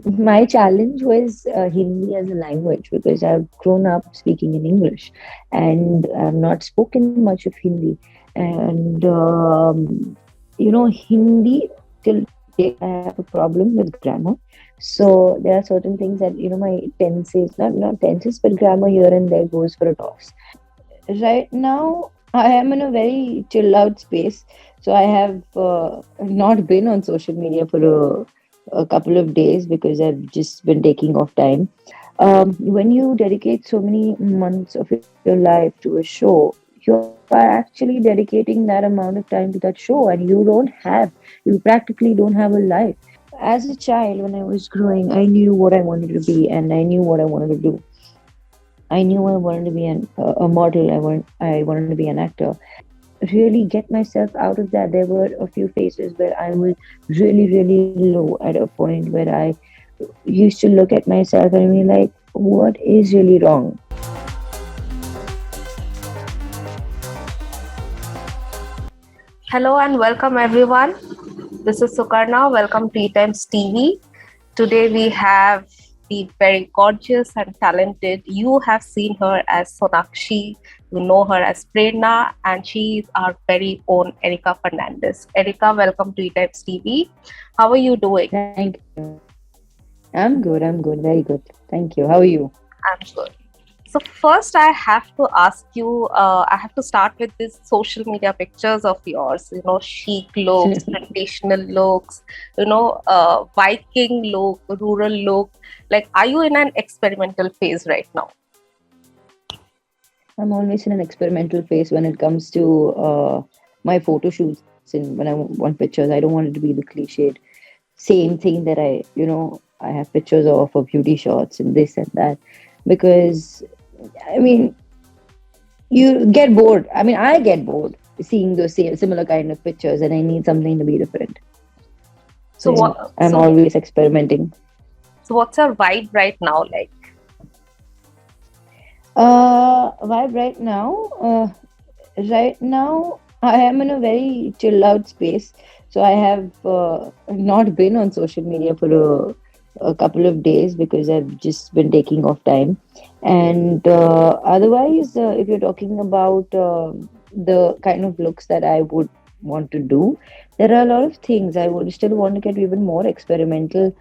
My challenge was Hindi as a language because I've grown up speaking in English and I've not spoken much of Hindi. And, Hindi till date, I have a problem with grammar. So there are certain things that, my tenses, not tenses, but grammar here and there goes for a toss. Right now, I am in a very chill out space. So I have not been on social media for a couple of days because I've just been taking off time. When you dedicate so many months of your life to a show, you are actually dedicating that amount of time to that show, and you practically don't have a life. As a child, when I was growing, I knew what I wanted to be, and I knew what I wanted to do. I knew I wanted to be a model. I wanted to be an actor. Really get myself out of that. There were a few phases where I was really, really low at a point where I used to look at myself and be like, what is really wrong? Hello and welcome everyone. This is Sukarna. Welcome to ETimes TV. Today we have the very gorgeous and talented. You have seen her as Sonakshi, you know her as Prerna, and she is our very own Erica Fernandes. Erica, welcome to ETimes TV. How are you doing? Thank you. I'm good. I'm good. Very good. Thank you. How are you? I'm good. So first, I have to ask you. I have to start with these social media pictures of yours. You know, chic looks, traditional looks. Viking look, rural look. Like, are you in an experimental phase right now? I'm always in an experimental phase when it comes to my photo shoots and when I want pictures. I don't want it to be the cliched same thing that I have pictures of beauty shots and this and that because I mean you get bored. I mean I get bored seeing those similar kind of pictures and I need something to be different. So So what? I'm always experimenting. So what's your vibe right now like? Vibe right now. Right now, I am in a very chill out space. So I have not been on social media for a couple of days because I've just been taking off time. And otherwise, if you're talking about the kind of looks that I would want to do, there are a lot of things. I would still want to get even more experimental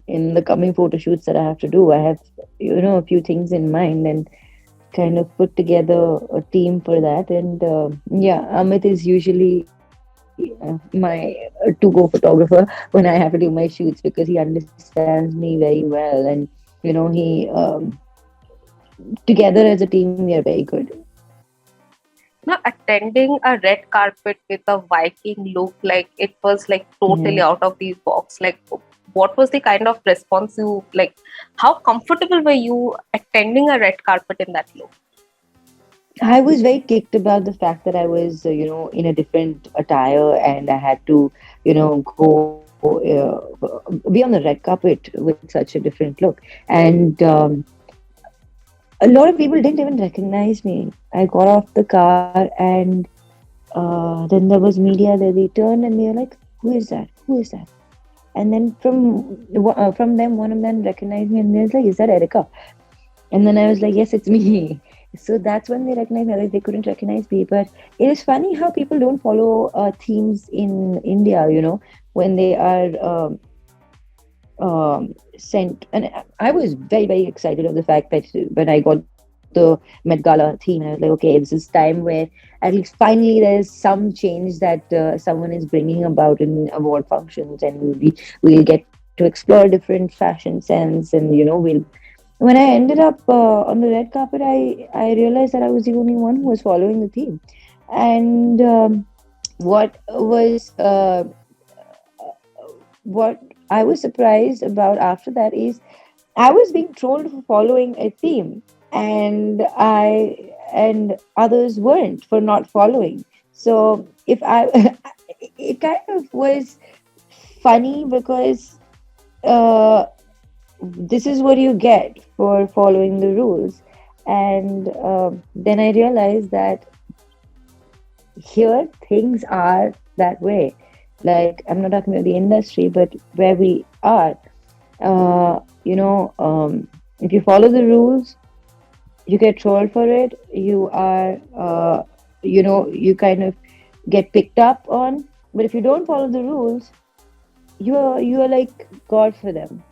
in the coming photo shoots that I have to do. I have, a few things in mind and kind of put together a team for that. And yeah, Amit is usually my to-go photographer when I have to do my shoots because he understands me very well. And he together as a team we are very good. Now, attending a red carpet with a Viking look, like it was like totally Mhm. out of the box. Like, what was the kind of response you like? How comfortable were you attending a red carpet in that look? I was very kicked about the fact that I was, in a different attire and I had to, go be on the red carpet with such a different look. And a lot of people didn't even recognize me. I got off the car and then there was media there. They turned and they were like, "Who is that? Who is that?" And then from them, one of them recognized me and they was like, "Is that Erica?" And then I was like, "Yes, it's me." So that's when they recognized me. Otherwise, they couldn't recognize me. But it is funny how people don't follow themes in India. When they are sent. And I was very, very excited of the fact that when I got the Met Gala theme, I was like, okay, this is time where at least finally there's some change that someone is bringing about in award functions, and we'll get to explore different fashion sense, and when I ended up on the red carpet, I realized that I was the only one who was following the theme, and what I was surprised about after that is I was being trolled for following a theme, and others weren't for not following. So if I, it kind of was funny because uh, this is what you get for following the rules, and then I realized that here things are that way. Like, I'm not talking about the industry, but where we are. You know, if you follow the rules, you get trolled for it. You are, you kind of get picked up on. But if you don't follow the rules, you are like God for them.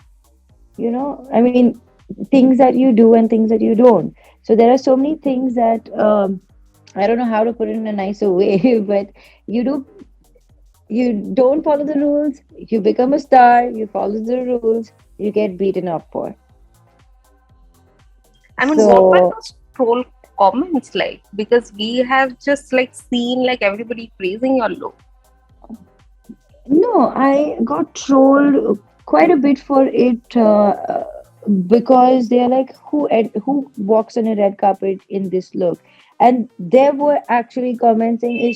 I mean, things that you do and things that you don't. So there are so many things that I don't know how to put it in a nicer way, but you do you don't follow the rules, you become a star, you follow the rules, you get beaten up for. I mean, what were So those troll comments like? Because we have just like seen like everybody praising your look. no, I got trolled quite a bit for it because they're like, who walks on a red carpet in this look? And there were actually comments saying,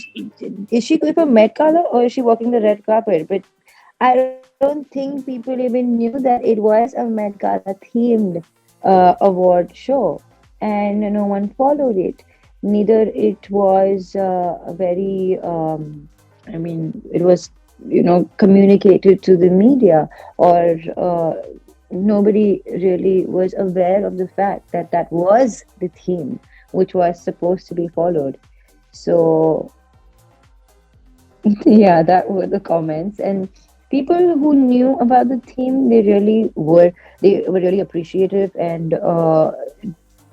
is she going for Met Gala or is she walking the red carpet? But I don't think people even knew that it was a Met Gala themed award show, and no one followed it. Neither it was very, I mean, it was, communicated to the media, or nobody really was aware of the fact that that was the theme which was supposed to be followed. So yeah, that were the comments. And people who knew about the theme, they were really appreciative, and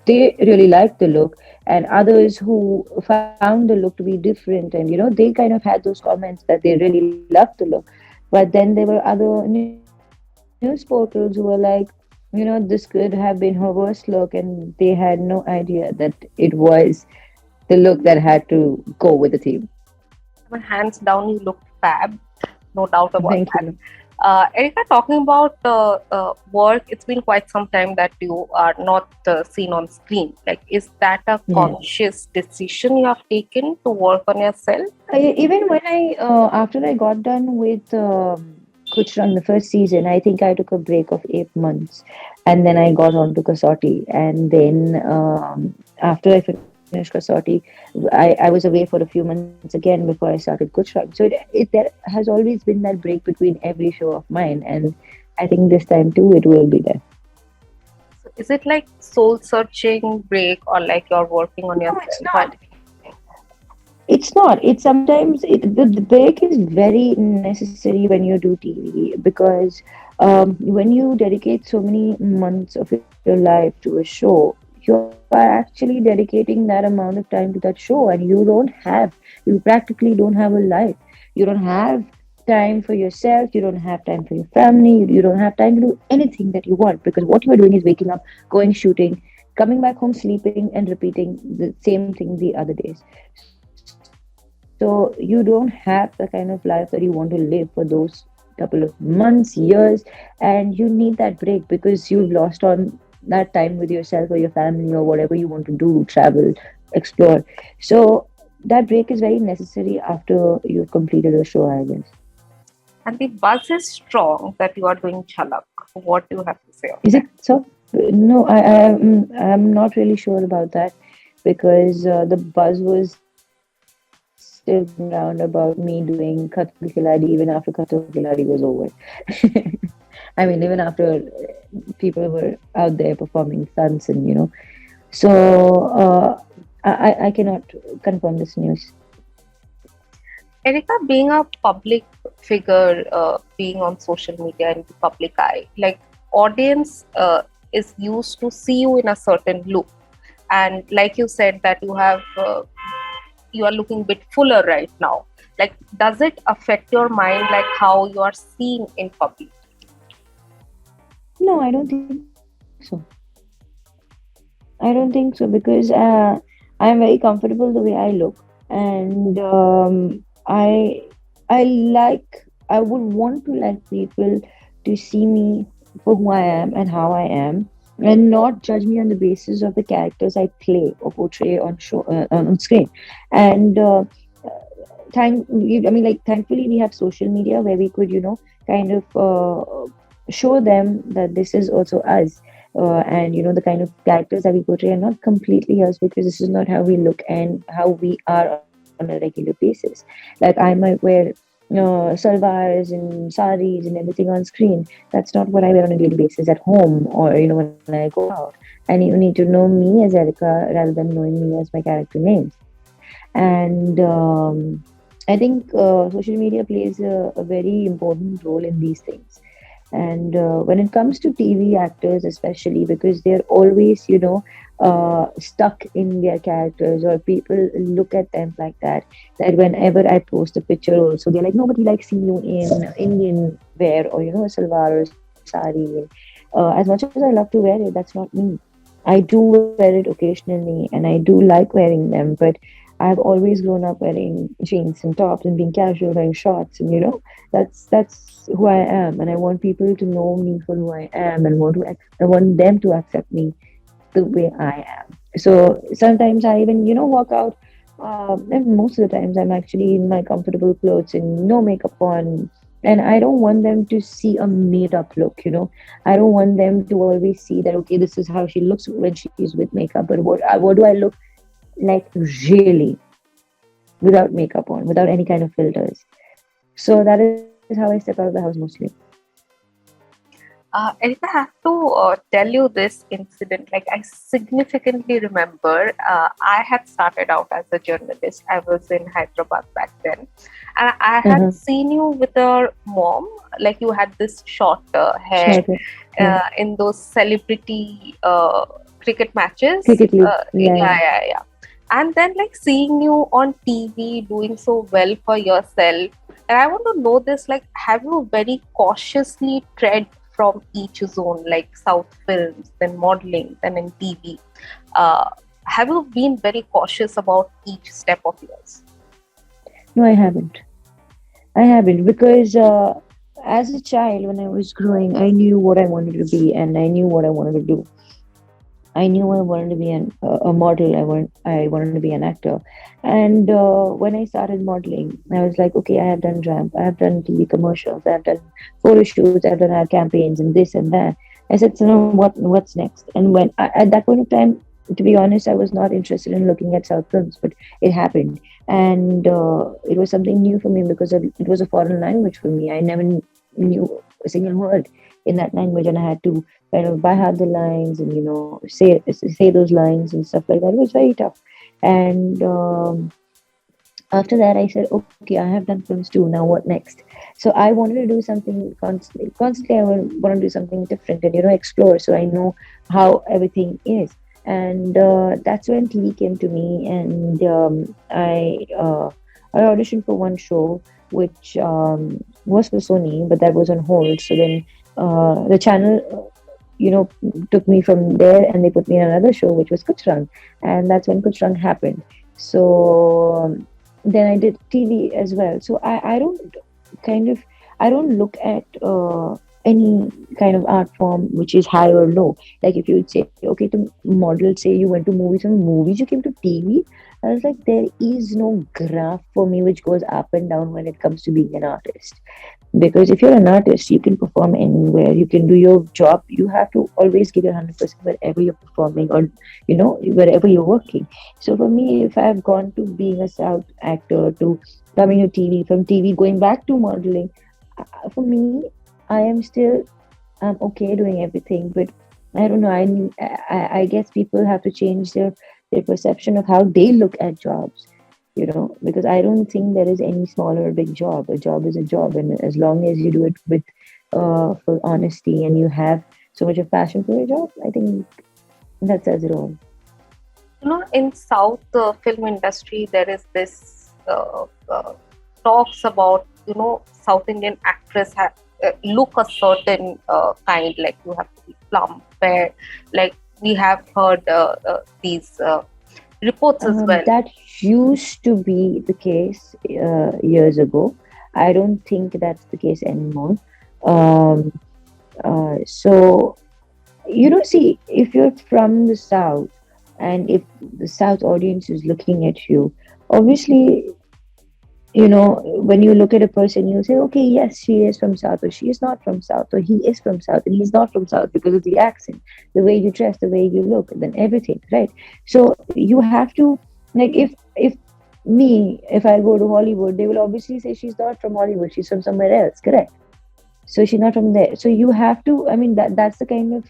they really liked the look. And others who found the look to be different, and they kind of had those comments that they really loved the look. But then there were other news portals who were like, this could have been her worst look, and they had no idea that it was the look that had to go with the theme. I mean, hands down, you looked fab, no doubt Thank about you. that. Erica, talking about work, it's been quite some time that you are not seen on screen. Like, is that a Yeah. conscious decision you have taken to work on yourself? Even when after I got done with Kuch on the first season, I think I took a break of 8 months, and then I got on to Kasautii. And then after I finished Kasautii, I was away for a few months again before I started Kuch. So there has always been that break between every show of mine, and I think this time too it will be there. So is it like soul searching break, or like you're working on No, it's yourself? not. It's not. It's sometimes the break is very necessary when you do TV, because when you dedicate so many months of your life to a show, you are actually dedicating that amount of time to that show, and you practically don't have a life. You don't have time for yourself, you don't have time for your family, you don't have time to do anything that you want, because what you are doing is waking up, going shooting, coming back home, sleeping, and repeating the same thing the other days. So you don't have the kind of life that you want to live for those couple of months, years, and you need that break because you've lost on that time with yourself or your family or whatever you want to do, travel, explore. So that break is very necessary after you've completed a show, I guess. And the buzz is strong that you are doing chalak. What do you have to say on Is it that? so? No, I'm not really sure about that, because the buzz was still going around about me doing Khatul Khiladi even after Khatul Khiladi was over. I mean, even after people were out there performing stunts, So I cannot confirm this news. Erica, being a public figure, being on social media in the public eye, like audience is used to see you in a certain look, and like you said that you are looking a bit fuller right now. Like, does it affect your mind, like how you are seen in public? No, I don't think so. I don't think so, because I'm very comfortable the way I look, and I would want to like people to see me for who I am and how I am, and not judge me on the basis of the characters I play or portray on show on screen. And thankfully we have social media where we could kind of show them that this is also us, and the kind of characters that we portray are not completely us, because this is not how we look and how we are on a regular basis. Like, I might wear salwars and saris and everything on screen. That's not what I wear on a daily basis at home or when I go out. And you need to know me as Erica rather than knowing me as my character names. And I think social media plays a very important role in these things. And when it comes to TV actors, especially because they're always, stuck in their characters, or people look at them like that. That whenever I post a picture, also they're like, nobody likes seeing you in Indian wear or a salwar or sari. As much as I love to wear it, that's not me. I do wear it occasionally, and I do like wearing them, but I've always grown up wearing jeans and tops and being casual, wearing shorts, and that's who I am, and I want people to know me for who I am, and I want them to accept me the way I am. So sometimes I even walk out. And most of the times I'm actually in my comfortable clothes and no makeup on. And I don't want them to see a made up look, I don't want them to always see that, okay, this is how she looks when she's with makeup, but what do I look like really without makeup on, without any kind of filters. So that is how I step out of the house mostly. Erica, I have to tell you this incident. Like, I significantly remember I had started out as a journalist. I was in Hyderabad back then. And I had Uh-huh. seen you with your mom. Like, you had this short hair Sure. Yeah. in those celebrity cricket matches. Cricket League. Yeah, Yeah, yeah. yeah, yeah. And then, like, seeing you on TV doing so well for yourself. And I want to know this, like, have you very cautiously tread from each zone, like South films, then modeling, then in TV? Uh, have you been very cautious about each step of yours? No, I haven't. I haven't because as a child, when I was growing, I knew what I wanted to be and I knew what I wanted to do. I knew I wanted to be a model. I wanted to be an actor. And when I started modeling, I was like, okay, I have done ramp, I have done TV commercials, I have done photo shoots, I've done ad campaigns, and this and that. I said, so now what's next? And at that point of time, to be honest, I was not interested in looking at South films, but it happened, and it was something new for me because it was a foreign language for me. I never knew a single word in that language, and I had to kind of by heart the lines and say those lines and stuff like that. It was very tough. And after that, I said, okay, I have done films too. Now what next? So I wanted to do something constantly. Constantly, I want to do something different and explore. So I know how everything is. And that's when TV came to me, and I auditioned for one show, which was for Sony, but that was on hold. So then the channel took me from there and they put me in another show, which was Kuch, and that's when Kuch happened. So then I did TV as well. So I don't kind of I don't look at any kind of art form which is high or low. Like if you would say, okay, to model, say you went to movies, from movies you came to TV. I was like, there is no graph for me which goes up and down when it comes to being an artist. Because if you're an artist, you can perform anywhere, you can do your job. You have to always give your 100% wherever you're performing, or wherever you're working. So for me, if I've gone to being a South actor to coming to TV, from TV going back to modeling, for me, I am still okay doing everything. But I don't know. I guess people have to change their perception of how they look at jobs. Because I don't think there is any small or big job. A job is a job, and as long as you do it with full honesty and you have so much of passion for your job, I think that says it all. In South film industry, there is this talks about, South Indian actress look a certain kind, like you have to be plump, fair. Like we have heard these reports as well. That used to be the case years ago. I don't think that's the case anymore. Um, so, see, if you're from the South and if the South audience is looking at you, obviously, when you look at a person, you say, okay, yes, she is from South, or she is not from South, or he is from South, and he's not from South because of the accent, the way you dress, the way you look, and then everything, right? So you have to, like, if Me, if I go to Hollywood, they will obviously say she's not from Hollywood, she's from somewhere else, correct? So she's not from there. So you have to, I mean, that's the kind of,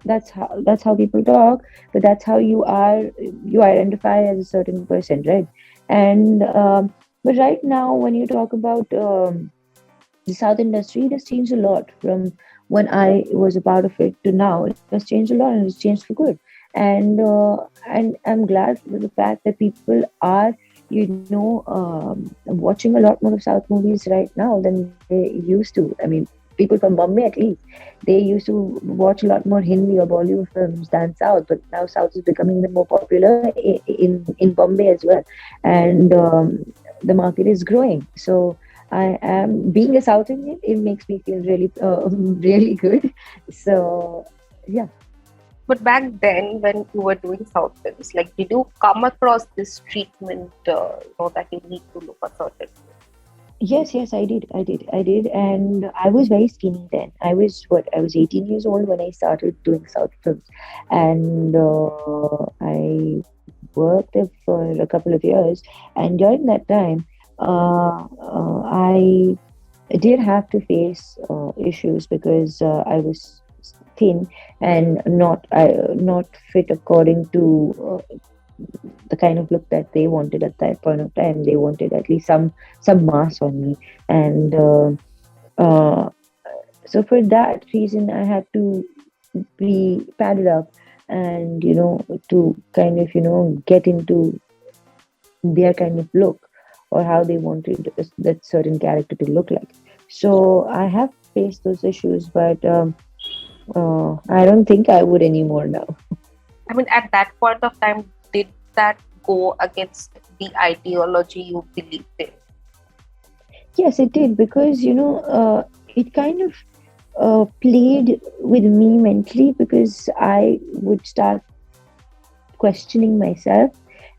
that's how people talk, but that's how you identify as a certain person, right? And but right now, when you talk about the South industry, it has changed a lot from when I was a part of it to now. It has changed a lot, and it's changed for good. And I'm glad with the fact that people are, watching a lot more of South movies right now than they used to. I mean, people from Bombay at least, they used to watch a lot more Hindi or Bollywood films than South, but now South is becoming even more popular in Bombay as well, and the market is growing. So I am being a South Indian. It makes me feel really, really good. So yeah. But back then, when you were doing South films, like, did you come across this treatment, that you need to look a certain way? Yes, yes, I did, and I was very skinny then. I was 18 years old when I started doing South films, and I worked there for a couple of years. And during that time, I did have to face issues because I was thin and not fit according to the kind of look that they wanted at that point of time. They wanted at least some mass on me, and uh, so for that reason, I had to be padded up, and to kind of get into their kind of look, or how they wanted that certain character to look like. So I have faced those issues, but I don't think I would anymore now. I mean, at that point of time, did that go against the ideology you believed in? Yes, it did, because it kind of played with me mentally, because I would start questioning myself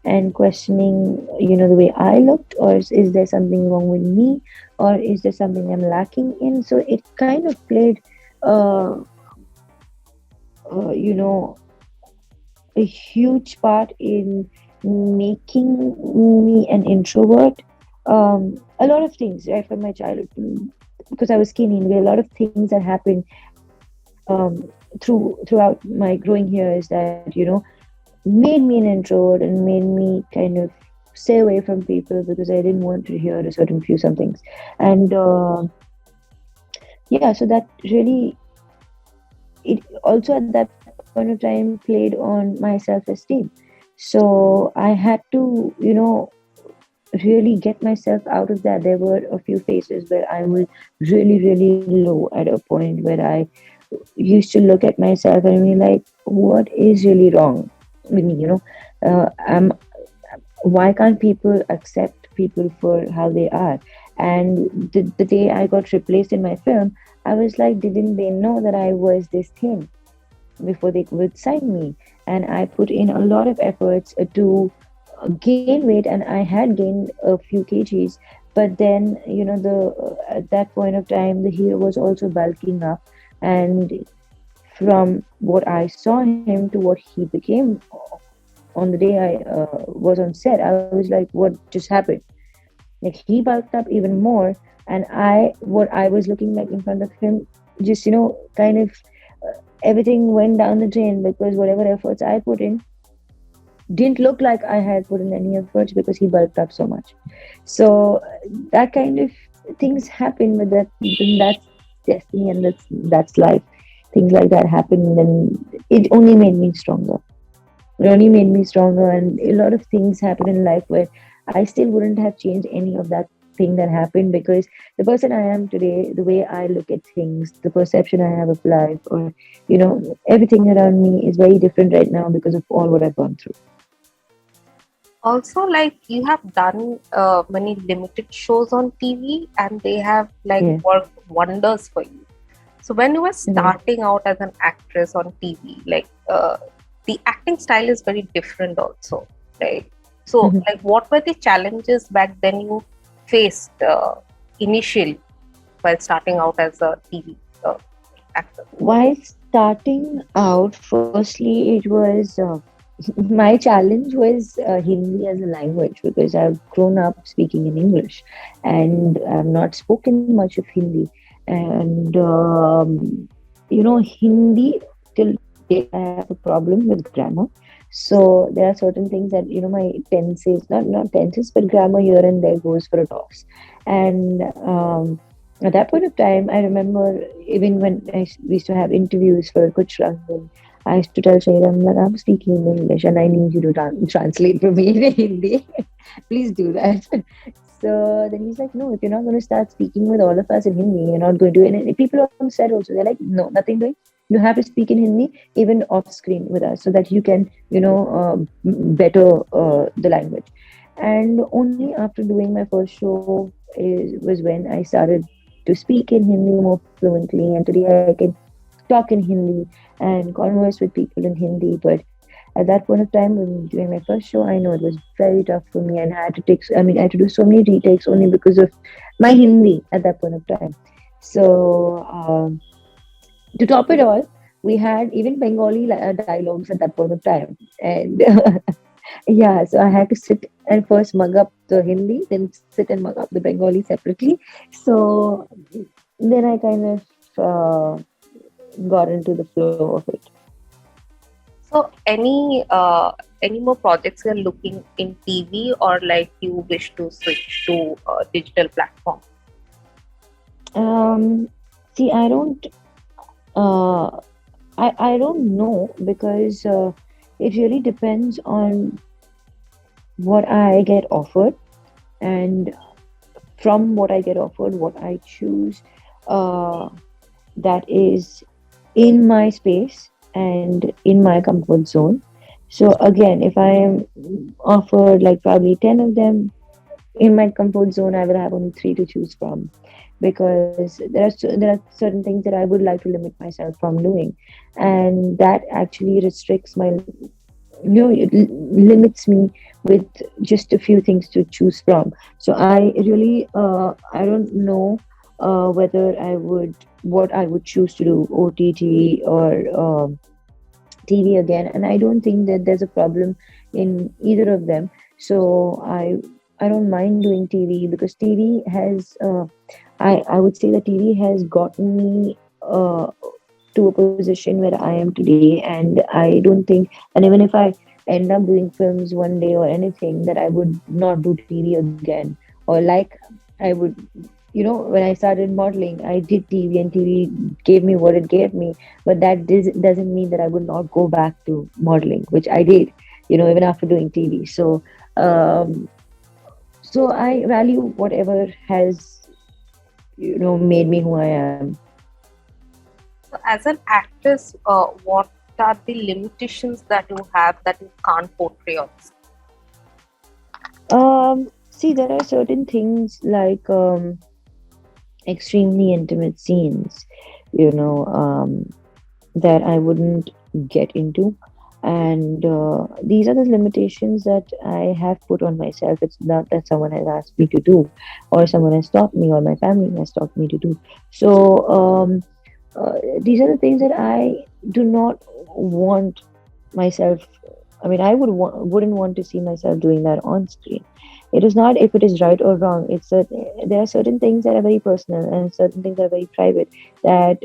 and questioning, the way I looked, or is there something wrong with me, or is there something I'm lacking in? So it kind of played, uh, uh, you know, a huge part in making me an introvert. A lot of things, right, from my childhood, because I was skinny, and there are a lot of things that happened throughout my growing years that made me an introvert and made me kind of stay away from people, because I didn't want to hear a certain few some things. And yeah, so that really, it also at that point of time played on my self-esteem. So I had to, really get myself out of that. There were a few phases where I was really, really low, at a point where I used to look at myself and be like, what is really wrong with me? I'm Why can't people accept people for how they are? And the day I got replaced in my film, I was like, didn't they know that I was this thin before they would sign me? And I put in a lot of efforts to gain weight, and I had gained a few kgs. But then, the at that point of time, the hero was also bulking up, and from what I saw him to what he became on the day I was on set, I was like, what just happened? Like, he bulked up even more, and what I was looking like in front of him, just kind of everything went down the drain, because whatever efforts I put in didn't look like I had put in any efforts, because he bulked up so much. So that kind of things happen, but that's destiny, and that's life. Things like that happen, and it only made me stronger. It only made me stronger, and a lot of things happen in life where I still wouldn't have changed any of that thing that happened, because the person I am today, the way I look at things, the perception I have of life, or everything around me is very different right now because of all what I've gone through. Also, like, you have done many limited shows on TV, and they have like Yeah. worked wonders for you. So when you were Yeah. starting out as an actress on TV, like, the acting style is very different also, right? So, Mhm. like, what were the challenges back then you faced initially while starting out as a TV actor? While starting out, firstly, it was My challenge was Hindi as a language because I've grown up speaking in English and I've not spoken much of Hindi. And, Hindi till date, I have a problem with grammar. So there are certain things that, my tenses, not tenses, but grammar here and there goes for a toss. And at that point of time, I remember even when we used to have interviews for Kuch, I used to tell Shahid, I'm like, I'm speaking in English and I need you to translate for me in Hindi. Please do that. So then he's like, no, if you're not going to start speaking with all of us in Hindi, you're not going to. And people on set also, they're like, no, nothing doing. You have to speak in Hindi, even off screen with us, so that you can, better the language. And only after doing my first show was when I started to speak in Hindi more fluently. And today I can talk in Hindi and converse with people in Hindi. But at that point of time, when doing my first show, I know it was very tough for me, and I had to do so many retakes only because of my Hindi at that point of time. So to top it all, we had even Bengali dialogues at that point of time, and yeah, so I had to sit and first mug up the Hindi, then sit and mug up the Bengali separately. So then I kind of got into the flow of it. So any more projects you're looking in TV, or like you wish to switch to a digital platform? See, uh, I don't know because it really depends on what I get offered, and from what I get offered, what I choose, uh, that is in my space and in my comfort zone. So again, if I am offered like probably 10 of them in my comfort zone, I will have only three to choose from because there are certain things that I would like to limit myself from doing, and that actually restricts my it limits me with just a few things to choose from. So I don't know whether I would what I would choose to do, OTT or TV again, and I don't think that there's a problem in either of them. So I don't mind doing TV because TV has I would say that TV has gotten me to a position where I am today, and I don't think, and even if I end up doing films one day or anything, that I would not do TV again, or like I would, when I started modeling, I did TV, and TV gave me what it gave me, but that doesn't mean that I would not go back to modeling, which I did, even after doing TV. Um, so I value whatever has, made me who I am. So as an actress, what are the limitations that you have that you can't portray on screen? See, there are certain things like extremely intimate scenes, that I wouldn't get into. And these are the limitations that I have put on myself. It's not that someone has asked me to do, or someone has taught me, or my family has taught me to do. So these are the things that I do not want myself. I mean, wouldn't want to see myself doing that on screen. It is not if it is right or wrong. It's that there are certain things that are very personal and certain things that are very private that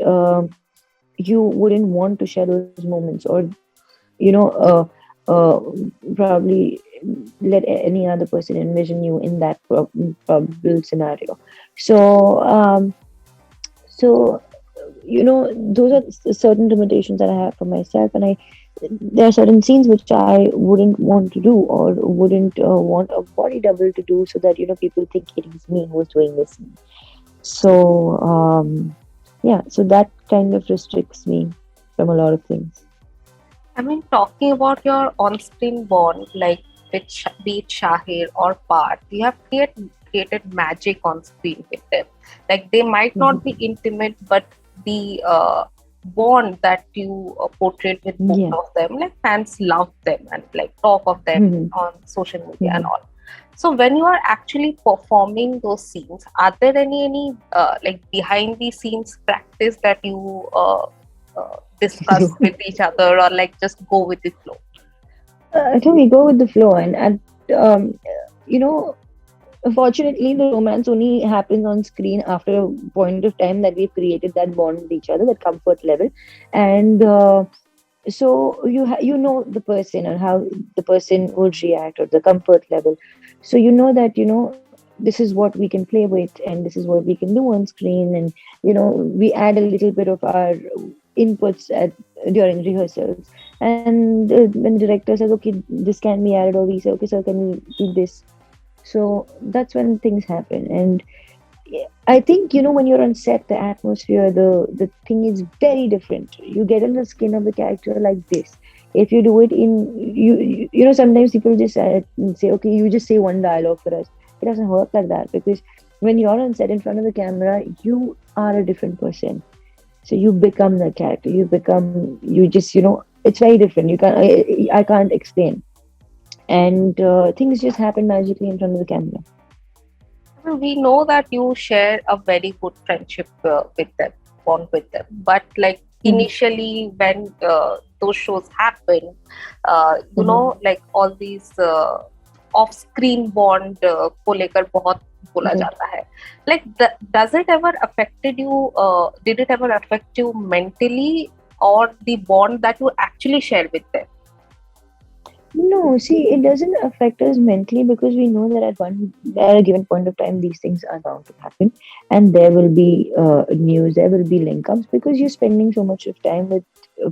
you wouldn't want to share those moments, or you know uh, probably let any other person envision you in that probable scenario. So so those are certain limitations that I have for myself, and I there are certain scenes which I wouldn't want to do, or wouldn't want a body double to do, so that people think it is me who's doing this scene. So yeah, so that kind of restricts me from a lot of things. I mean, talking about your on-screen bond, like with be it Shahir or Pyaar, you have created magic on screen with them. Like they might not be intimate, but the bond that you portrayed with both Yeah. of them, like fans love them and like talk of them on social media and all. So when you are actually performing those scenes, are there any like behind the scenes practice that you discuss with each other, or like just go with the flow? I think we go with the flow, and you know, unfortunately, the romance only happens on screen after a point of time that we've created that bond with each other, that comfort level, and so you know the person and how the person would react, or the comfort level. So you know that this is what we can play with, and this is what we can do on screen, and we add a little bit of our inputs during rehearsals. And when the director says, okay, this can be added, or we say, okay sir, can we do this? So that's when things happen. And I think, when you're on set, the atmosphere, the thing is very different. You get in the skin of the character like this. If you do it sometimes people just say, okay, you just say one dialogue for us. It doesn't work like that, because when you're on set in front of the camera, you are a different person. So you become the character. You just, it's very different. I can't explain. And things just happen magically in front of the camera. Well, we know that you share a very good friendship with them, bond with them. But like Mhm. initially, when those shows happen, Mhm. like all these off-screen bond को लेकर बहुत बोला Mhm. जाता है. Like, does it ever affected you? Did it ever affect you mentally, or the bond that you actually share with them? No, see, it doesn't affect us mentally, because we know that at a given point of time, these things are bound to happen, and there will be news, there will be link ups, because you're spending so much of time with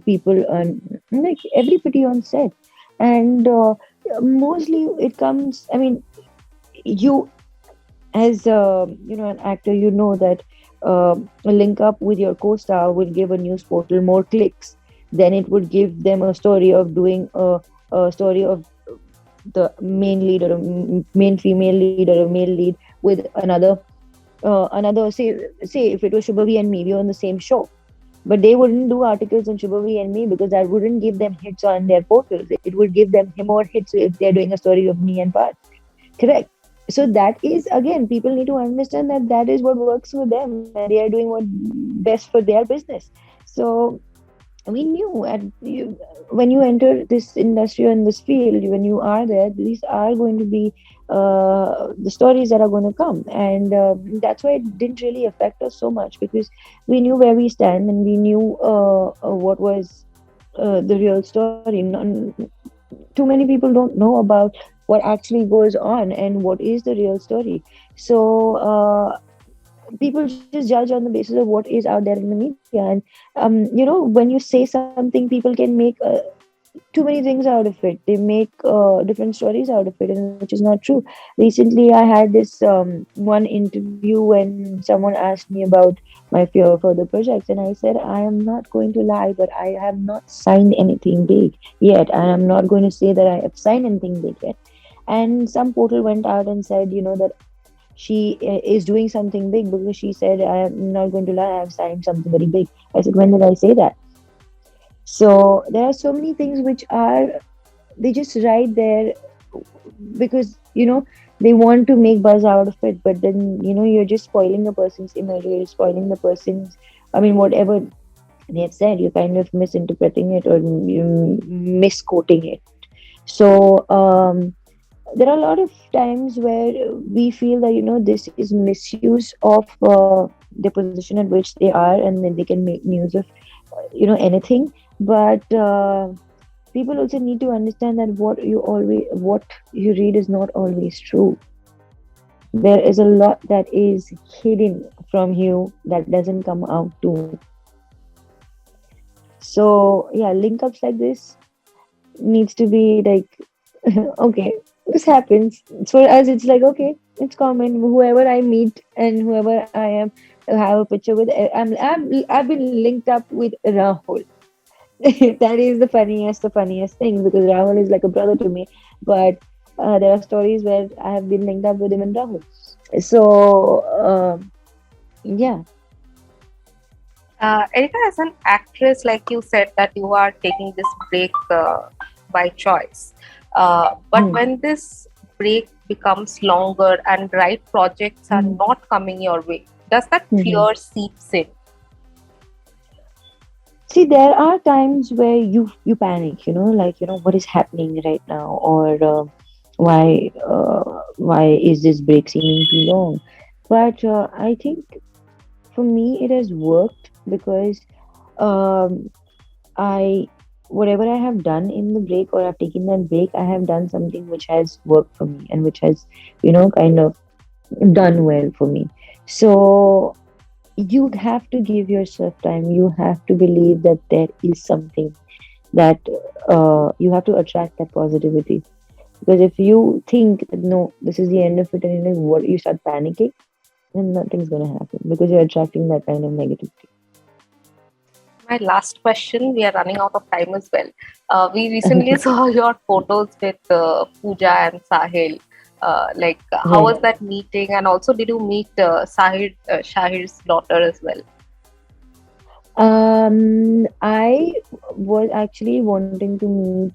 people, and like everybody on set. And mostly it comes, I mean, you as an actor, that a link up with your co-star will give a news portal more clicks than it would give them a story of doing a story of the main lead, or a main female lead, or a male lead with another, say if it was Shubhavi and me, we were on the same show, but they wouldn't do articles on Shubhavi and me, because that wouldn't give them hits on their portals. It would give them more hits if they're doing a story of me and Parth. Correct. So that is, again, people need to understand that that is what works for them, and they are doing what best for their business. So we knew when you enter this industry or in this field, when you are there, these are going to be the stories that are going to come. And that's why it didn't really affect us so much, because we knew where we stand, and we knew what was the real story. Too many people don't know about what actually goes on and what is the real story. So people just judge on the basis of what is out there in the media. And when you say something, people can make too many things out of it. They make different stories out of it, and which is not true. Recently, I had this one interview when someone asked me about my fear for the projects, and I said, I am not going to lie, but I have not signed anything big yet, and I'm not going to say that I have signed anything big yet. And some portal went out and said, that she is doing something big, because she said, I am not going to lie, I have signed something very big. I said, when did I say that? So there are so many things which are, they just right there, because they want to make buzz out of it, but then you're just spoiling the person's image, you're spoiling the person's, I mean, whatever they have said, you're kind of misinterpreting it, or you misquoting it. So there are a lot of times where we feel that this is misuse of the position at which they are, and then they can make news of anything. But people also need to understand that what you read is not always true. There is a lot that is hidden from you that doesn't come out too. So yeah, link ups like this needs to be like, okay, this happens. For us, it's like, okay, it's common. Whoever I meet and whoever I am have a picture with, I've been linked up with Rahul. That is the funniest thing, because Rahul is like a brother to me. But there are stories where I have been linked up with him and Rahul. So yeah. Erika, as an actress, like you said, that you are taking this break by choice. But Hmm. when this break becomes longer and right projects are Hmm. not coming your way, does that Hmm. fear seeps in? See, there are times where you panic, like, what is happening right now, or why is this break seeming too long? But I think for me it has worked because um, I whatever I have done in the break, or I've taken that break, I have done something which has worked for me and which has, kind of done well for me. So you have to give yourself time. You have to believe that there is something that you have to attract that positivity. Because if you think that no, this is the end of it, and what you start panicking, then nothing's gonna happen because you're attracting that kind of negativity. My last question, we are running out of time as well. We recently saw your photos with Pooja and Sahil. How Right. was that meeting? And also, did you meet Shahir's daughter as well? I was actually wanting to meet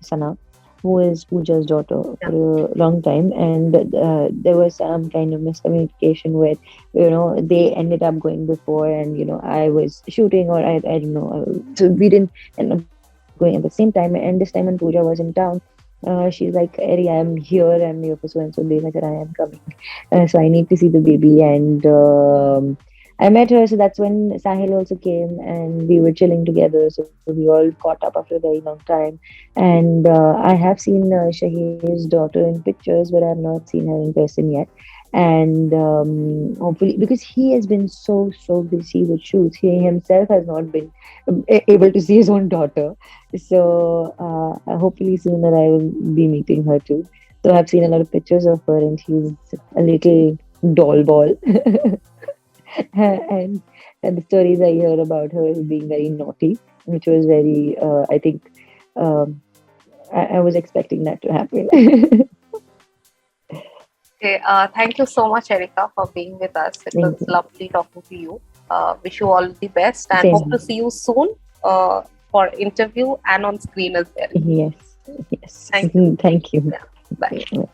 Sana, who is Pooja's daughter, for Yeah. a long time, and there was some kind of miscommunication where, they ended up going before, and I was shooting, or I don't know, so we didn't end up going at the same time. And this time when Pooja was in town, she's like, Eddie, I'm here for so and so days. I said, I am coming. So I need to see the baby. And I met her. So that's when Sahil also came, and we were chilling together. So we all caught up after a very long time. And I have seen Shahir's daughter in pictures, but I have not seen her in person yet. And hopefully, because he has been so busy with shoots, he himself has not been able to see his own daughter. So hopefully sooner I will be meeting her too. So I've seen a lot of pictures of her, and she's a little doll ball. and and the stories I hear about her is being very naughty, which was very I think um, I was expecting that to happen. Okay, thank you so much, Erica, for being with us. It was Thank you. lovely talking to you. Wish you all the best and Same hope to here. see you soon for interview and on screen as well. Yes, yes. Thank you. Thank you. Yeah, bye.